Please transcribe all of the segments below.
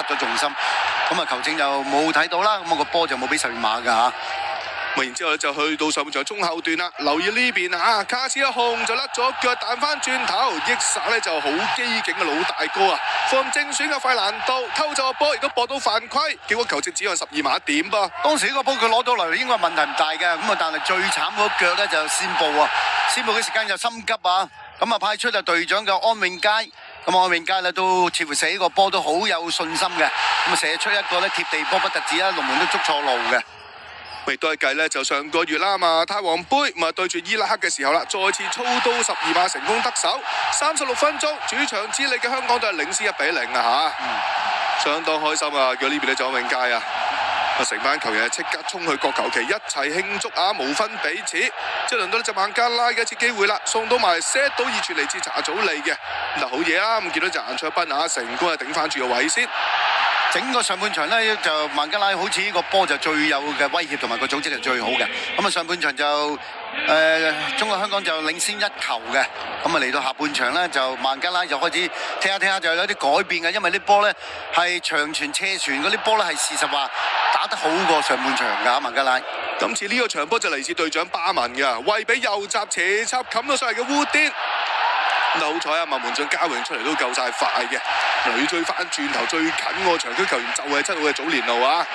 咗重心，咁啊球證就冇睇到啦，咁個波就冇俾12碼㗎嚇。然之後咧就去到上半場中後段啦，留意呢邊啊，卡斯一控就甩咗腳彈翻轉頭，益薩咧就好機警嘅老大哥啊，放正選嘅費蘭道偷走個波，亦都搏到犯規，結果球證只按12碼點噃。當時呢個波佢攞到嚟應該問題唔大嘅，咁啊但係最慘嗰腳咧就先報啊，先報嘅時間就心急啊，咁啊派出就隊長嘅安永佳。咁安永佳咧都似乎射呢個波都好有信心嘅，咁啊射出一個咧貼地波不特止啊，龍門都捉錯路嘅。亦都係計咧，就上個月啦嘛，泰皇杯咪對住伊拉克嘅時候啦，再次操刀12碼成功得手，36分鐘主場之利嘅香港隊係領先1-0啊嚇，相當開心啊！叫呢邊咧就安永佳啊，成班球員係即刻衝去角球旗一齊慶祝啊，無分彼此。即係輪到呢隻孟加拉嘅一次機會啦，送到埋 set 到二傳嚟自查祖利嘅，嗱好嘢啊！咁見到就顏卓斌啊，成功係頂翻住個位先。整個上半場呢，就孟加拉好似呢個波就最有嘅威脅同埋個組織係最好嘅。咁啊上半場就中國香港就領先1球嘅。咁啊嚟到下半場呢，就孟加拉就開始踢下就有啲改變嘅，因為啲波呢係長傳斜傳嗰啲波呢係事實話打得好過上半場㗎孟加拉。今次呢個場波就嚟自隊長巴文㗎，為俾右閘斜插冚到上嚟嘅烏甸。好彩啊！麥門將交榮出嚟都夠晒快嘅，女追翻轉頭最近個場區球員就係7號嘅祖連奴啊，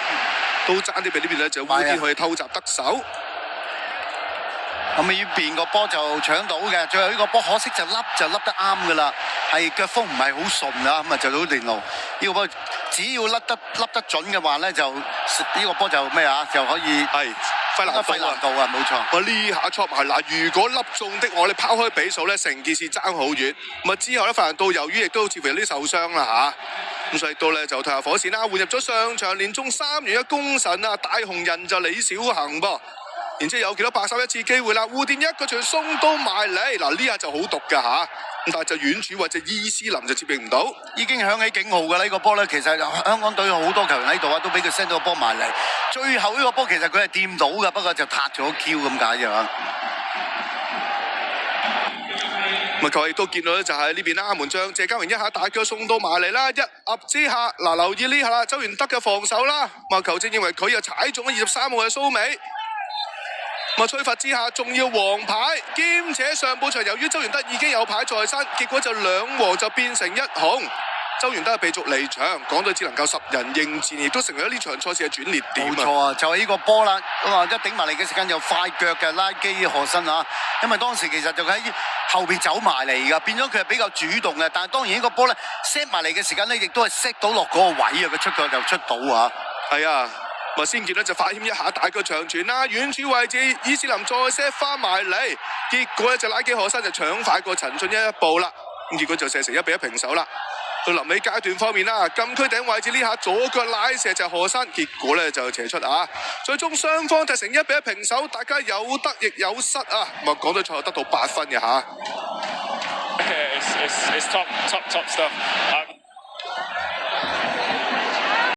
都爭啲俾呢邊咧就烏甸可以偷襲得手。咁呢邊個波就搶到嘅，最後呢個波可惜就笠得啱㗎啦，係腳風唔係好順啊，咁啊就祖連奴呢個波只要笠得準嘅話咧，就呢個波就咩啊就可以係。費蘭道啊，冇錯。我呢下戳埋嗱，如果粒中的我哋拋開比數咧，成件事爭好遠。咁啊之後咧，費蘭道由於亦都似乎有啲受傷啦嚇，咁所以都咧就退下火線啦，換入咗上場連中3元嘅功臣啊，大紅人就李小恒噃。然之後有幾多831次機會啦，烏甸一個傳送到埋嚟，嗱呢下就好毒㗎嚇。咁但係就遠處或者伊斯林就接應唔到，已經響起警號㗎啦！呢個波咧，其實香港隊好多球員喺度啊，都俾佢 send 到個波埋嚟。最後呢個波其實佢係掂到㗎，不過就撻咗 Q 咁解啫嘛。咁佢亦都見到咧，就係呢邊啦，門將謝家榮一下大腳送到埋嚟啦，一壓之下，嗱留意呢下啦，周元德嘅防守啦，咁球證認為佢又踩中咗23號嘅蘇美。咁吹罰之下，仲要黃牌，兼且上半場由於周元德已經有牌在身，結果就2黃就變成1紅。周元德係被逐離場，港隊只能夠10人應戰，亦都成為咗呢場賽事嘅轉捩點。冇錯啊，就係呢個波啦。咁啊，一頂埋嚟嘅時間又快腳嘅拉基何新啊，因為當時其實就喺後邊走埋嚟㗎，變咗佢係比較主動嘅。但係當然呢個波咧 set 埋嚟嘅時間咧，亦都係 set 到落嗰個位啊，佢出腳就出到啊。係啊。咪先見到就發謙一下大個長傳啦，遠處位置伊斯林再 set 翻埋嚟，結果咧就拉基何生就搶快過陳俊一步啦，咁結果就射成1-1平手啦。到臨尾階段方面啦，禁區頂位置呢下左腳拉射就何生，結果咧就斜出啊，最終雙方踢成1-1平手，大家有得亦有失啊，咁啊港隊賽後得到8分嘅嚇。It's top stuff.